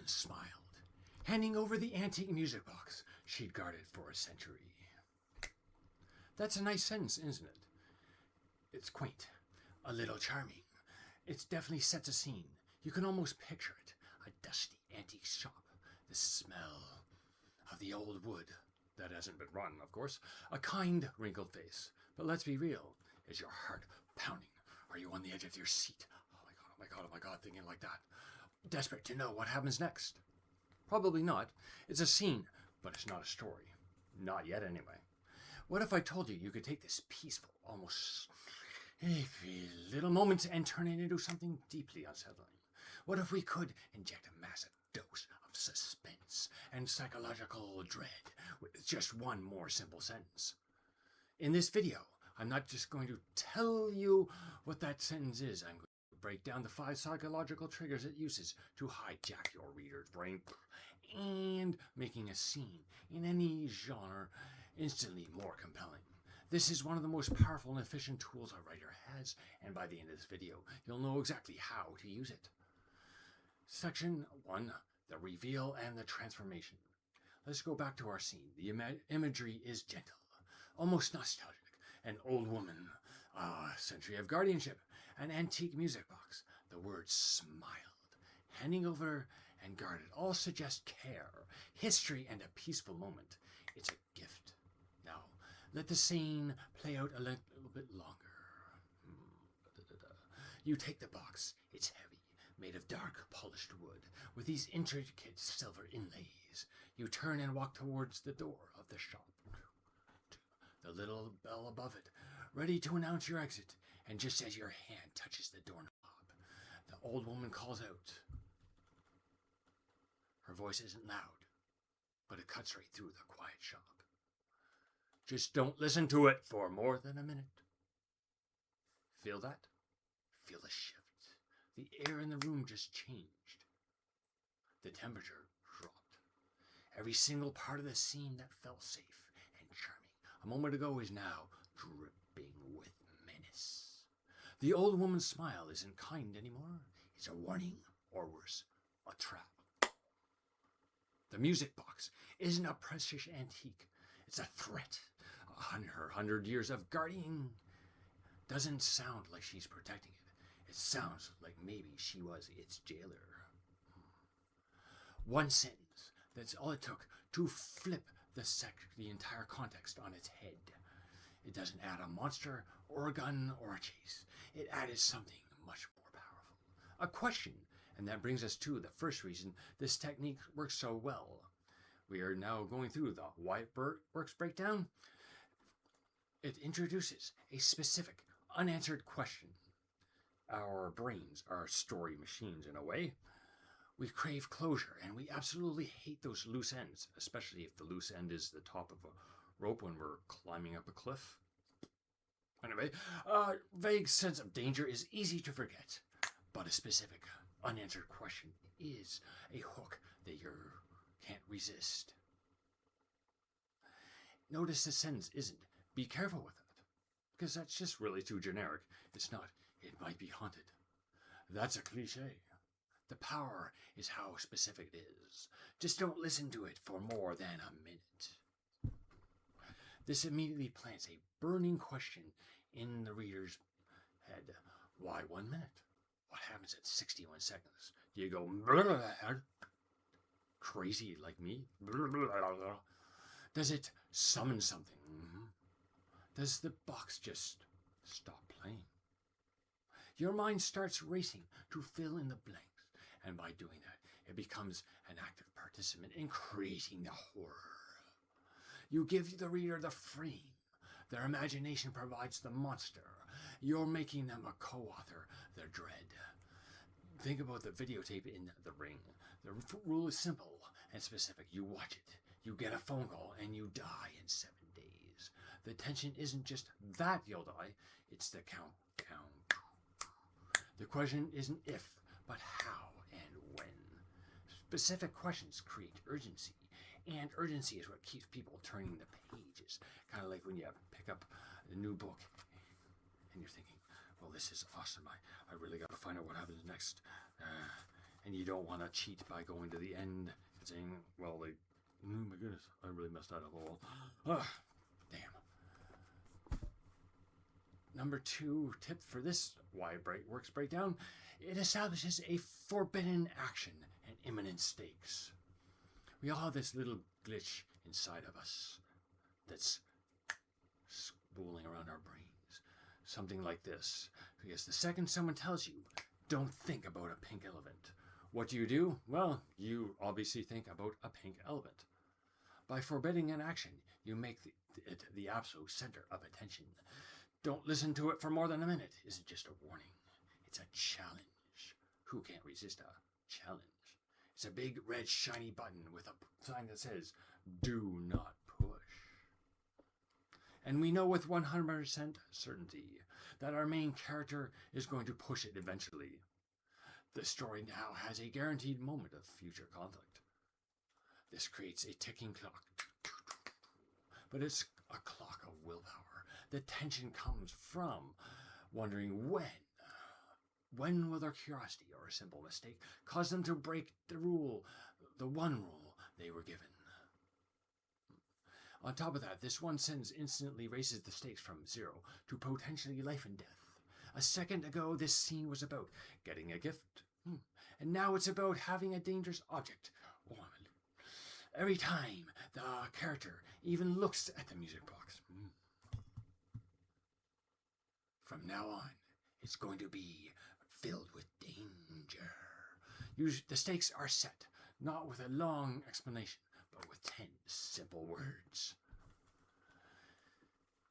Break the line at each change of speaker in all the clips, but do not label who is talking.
woman smiled, handing over the antique music box she'd guarded for a century. That's a nice sentence, isn't it? It's quaint, a little charming. It definitely sets a scene. You can almost picture it. A dusty antique shop, the smell of the old wood that hasn't been rotten, of course, a kind, wrinkled face. But let's be real. Is your heart pounding? Are you on the edge of your seat? Oh my god, oh my god, oh my god, thinking like that. Desperate to know what happens next. Probably not. It's a scene, but it's not a story. Not yet, anyway. What if I told you you could take this peaceful, almost little moment and turn it into something deeply unsettling? What if we could inject a massive dose of suspense and psychological dread with just one more simple sentence? In this video, I'm not just going to tell you what that sentence is. I'm going to break down the 5 psychological triggers it uses to hijack your reader's brain and making a scene in any genre instantly more compelling. This is one of the most powerful and efficient tools a writer has, and by the end of this video, you'll know exactly how to use it. Section 1, the reveal and the transformation. Let's go back to our scene. The imagery is gentle, almost nostalgic. An old woman, a century of guardianship, an antique music box, the word smiled, handing over and guarded all suggest care, history, and a peaceful moment. It's a gift. Now, let the scene play out a little bit longer. You take the box. It's heavy, made of dark, polished wood, with these intricate silver inlays. You turn and walk towards the door of the shop. The little bell above it, ready to announce your exit, and just as your hand touches the doorknob, the old woman calls out. Her voice isn't loud, but it cuts right through the quiet shop. Just don't listen to it for more than a minute. Feel that? Feel the shift. The air in the room just changed. The temperature dropped. Every single part of the scene that felt safe and charming a moment ago is now dripping with menace. The old woman's smile isn't kind anymore. It's a warning, or worse, a trap. The music box isn't a precious antique. It's a threat. Her 100 years of guarding doesn't sound like she's protecting it. It sounds like maybe she was its jailer. One sentence. That's all it took to flip the entire context on its head. It doesn't add a monster or a gun or a chase. It added something much more powerful. A question. And that brings us to the first reason this technique works so well. We are now going through the why it works breakdown. It introduces a specific, unanswered question. Our brains are story machines in a way. We crave closure, and we absolutely hate those loose ends, especially if the loose end is the top of a rope when we're climbing up a cliff. Anyway, a vague sense of danger is easy to forget, but a specific, unanswered question is a hook that you can't resist. Notice the sentence isn't, be careful with it, because that's just really too generic. It's not, it might be haunted. That's a cliche. The power is how specific it is. Just don't listen to it for more than a minute. This immediately plants a burning question in the reader's head. Why 1 minute? What happens at 61 seconds? Do you go crazy like me? Does it summon something? Does the box just stop playing? Your mind starts racing to fill in the blanks. And by doing that, it becomes an active participant in creating the horror. You give the reader the frame. Their imagination provides the monster. You're making them a co-author, their dread. Think about the videotape in The Ring. The rule is simple and specific. You watch it, you get a phone call, and you die in 7 days. The tension isn't just that you'll die, it's the countdown. The question isn't if, but how and when. Specific questions create urgency, and urgency is what keeps people turning the pages. Kind of like when you pick up a new book and you're thinking, well, this is awesome. I really got to find out what happens next. And you don't want to cheat by going to the end and saying, well, like, oh my goodness, I really messed that up all. Damn. Number 2 tip for this why works breakdown, it establishes a forbidden action and imminent stakes. We all have this little glitch inside of us that's spooling around our brains. Something like this. Because the second someone tells you, don't think about a pink elephant, what do? Well, you obviously think about a pink elephant. By forbidding an action, you make it the absolute center of attention. Don't listen to it for more than a minute isn't just a warning. It's a challenge. Who can't resist a challenge? It's a big red shiny button with a sign that says, do not push. And we know with 100% certainty that our main character is going to push it eventually. The story now has a guaranteed moment of future conflict. This creates a ticking clock. But it's a clock of willpower. The tension comes from wondering when. When will their curiosity or a simple mistake cause them to break the rule, the one rule they were given? On top of that, this one sentence instantly raises the stakes from 0 to potentially life and death. A second ago, this scene was about getting a gift. And now it's about having a dangerous object. Every time the character even looks at the music box. From now on, it's going to be filled with danger. The stakes are set, not with a long explanation, but with 10 simple words.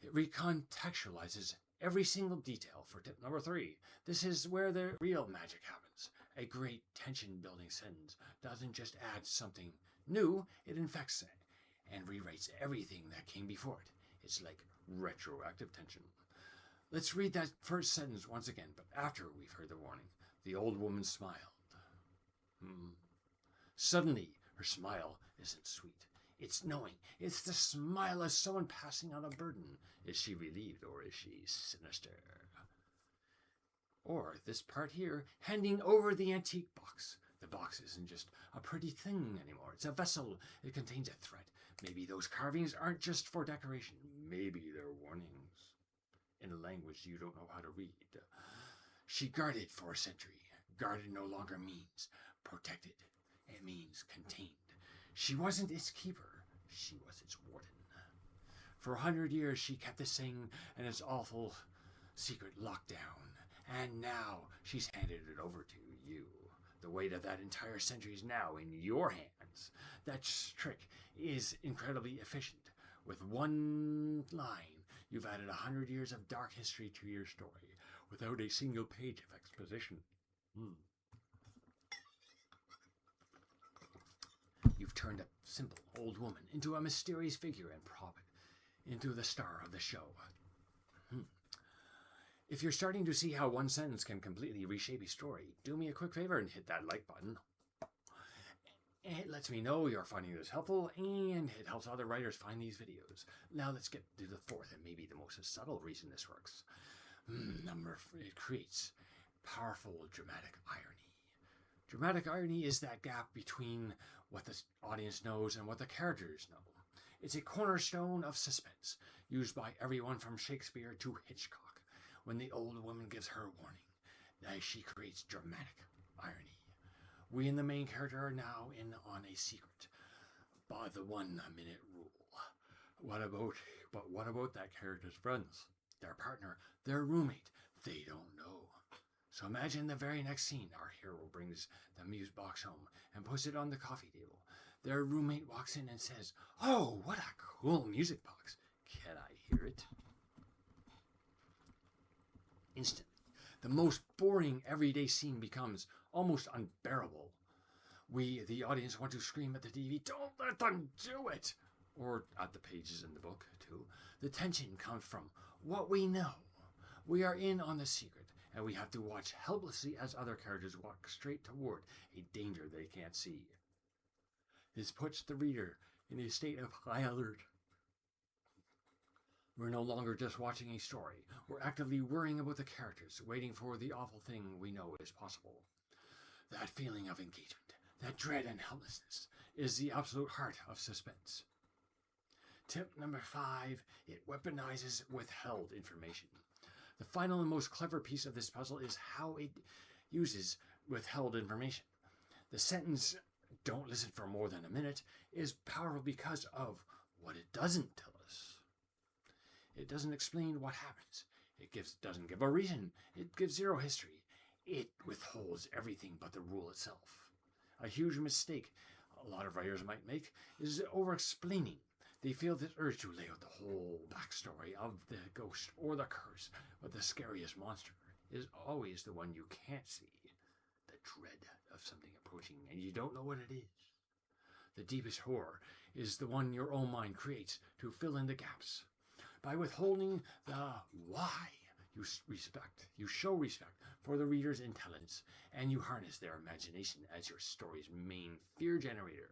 It recontextualizes every single detail for tip number 3. This is where the real magic happens. A great tension-building sentence doesn't just add something new, it infects it and rewrites everything that came before it. It's like retroactive tension. Let's read that first sentence once again, but after we've heard the warning. The old woman smiled. Suddenly, her smile isn't sweet. It's knowing. It's the smile of someone passing on a burden. Is she relieved or is she sinister? Or this part here, handing over the antique box. The box isn't just a pretty thing anymore. It's a vessel. It contains a threat. Maybe those carvings aren't just for decoration. Maybe they're warnings in a language you don't know how to read. She guarded for a century. Guarded no longer means protected. It means contained. She wasn't its keeper. She was its warden. For 100 years, she kept this thing and its awful secret locked down. And now she's handed it over to you. The weight of that entire century is now in your hands. That trick is incredibly efficient. With one line, you've added 100 years of dark history to your story without a single page of exposition. You've turned a simple old woman into a mysterious figure and prophet, into the star of the show. If you're starting to see how one sentence can completely reshape a story, do me a quick favor and hit that like button. It lets me know you're finding this helpful, and it helps other writers find these videos. Now let's get to the fourth and maybe the most subtle reason this works. It creates powerful dramatic irony. Dramatic irony is that gap between what the audience knows and what the characters know. It's a cornerstone of suspense, used by everyone from Shakespeare to Hitchcock. When the old woman gives her warning, as she creates dramatic irony. We and the main character are now in on a secret by the 1 minute rule. What about that character's friends, their partner, their roommate? They don't know. So imagine the very next scene. Our hero brings the music box home and puts it on the coffee table. Their roommate walks in and says, "Oh, what a cool music box. Can I hear it?" Instantly, the most boring everyday scene becomes almost unbearable. We, the audience, want to scream at the TV, "Don't let them do it!" Or at the pages in the book, too. The tension comes from what we know. We are in on the secret, and we have to watch helplessly as other characters walk straight toward a danger they can't see. This puts the reader in a state of high alert. We're no longer just watching a story. We're actively worrying about the characters, waiting for the awful thing we know is possible. That feeling of engagement, that dread and helplessness, is the absolute heart of suspense. Tip number 5, it weaponizes withheld information. The final and most clever piece of this puzzle is how it uses withheld information. The sentence, "Don't listen for more than a minute," is powerful because of what it doesn't tell us. It doesn't explain what happens. It doesn't give a reason. It gives zero history. It withholds everything but the rule itself. A huge mistake a lot of writers might make is over-explaining. They feel this urge to lay out the whole backstory of the ghost or the curse, but the scariest monster is always the one you can't see. The dread of something approaching and you don't know what it is. The deepest horror is the one your own mind creates to fill in the gaps. By withholding the why, you show respect for the reader's intelligence, and you harness their imagination as your story's main fear generator.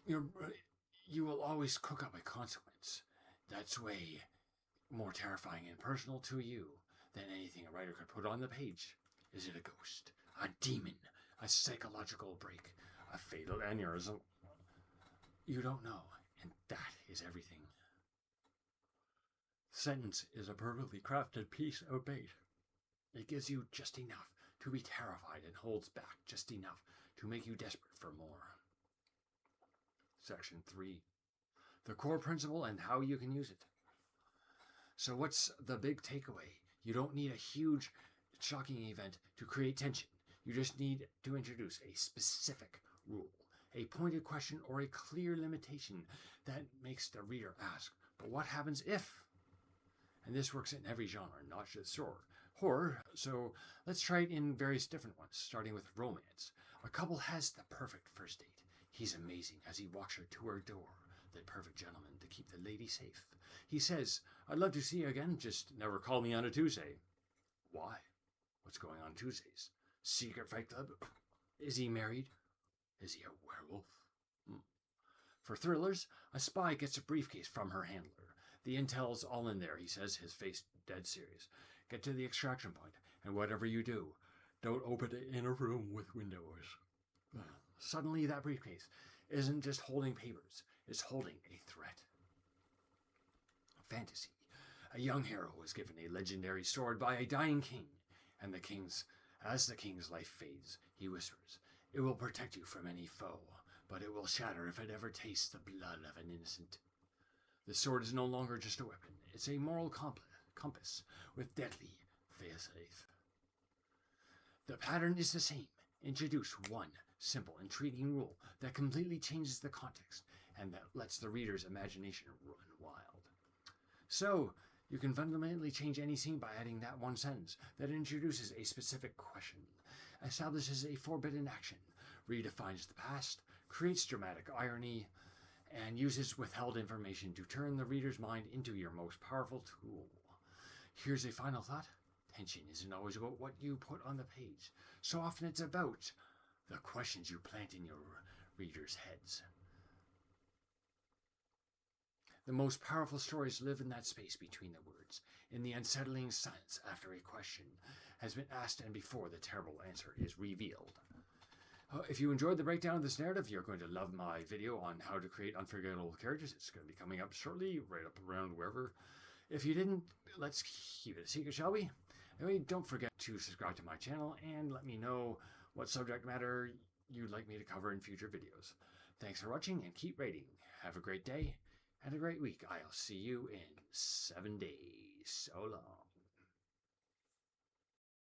You will always cook up a consequence that's way more terrifying and personal to you than anything a writer could put on the page. Is it a ghost, a demon, a psychological break, a fatal aneurysm? You don't know, and that is everything. Sentence is a perfectly crafted piece of bait. It gives you just enough to be terrified and holds back just enough to make you desperate for more. Section 3. The core principle and how you can use it. So what's the big takeaway? You don't need a huge, shocking event to create tension. You just need to introduce a specific rule, a pointed question, or a clear limitation that makes the reader ask, but what happens if? And this works in every genre, not just horror. So let's try it in various different ones, starting with romance. A couple has the perfect first date. He's amazing as he walks her to her door, the perfect gentleman to keep the lady safe. He says, "I'd love to see you again, just never call me on a Tuesday." Why? What's going on Tuesdays? Secret fight club? Is he married? Is he a werewolf? For thrillers, a spy gets a briefcase from her handler. The intel's all in there, he says, his face dead serious. Get to the extraction point, and whatever you do, don't open it in a room with windows. Suddenly, that briefcase isn't just holding papers, it's holding a threat. Fantasy. A young hero is given a legendary sword by a dying king, and as the king's life fades, he whispers, "It will protect you from any foe, but it will shatter if it ever tastes the blood of an innocent." The sword is no longer just a weapon, it's a moral compass with deadly faith. The pattern is the same. Introduce one simple, intriguing rule that completely changes the context and that lets the reader's imagination run wild. So, you can fundamentally change any scene by adding that one sentence that introduces a specific question, establishes a forbidden action, redefines the past, creates dramatic irony, and uses withheld information to turn the reader's mind into your most powerful tool. Here's a final thought. Tension isn't always about what you put on the page. So often it's about the questions you plant in your readers' heads. The most powerful stories live in that space between the words, in the unsettling silence after a question has been asked and before the terrible answer is revealed. If you enjoyed the breakdown of this narrative, you're going to love my video on how to create unforgettable characters. It's going to be coming up shortly, right up around wherever. If you didn't, let's keep it a secret, shall we? Anyway, don't forget to subscribe to my channel and let me know what subject matter you'd like me to cover in future videos. Thanks for watching and keep rating. Have a great day and a great week. I'll see you in 7 days. So long.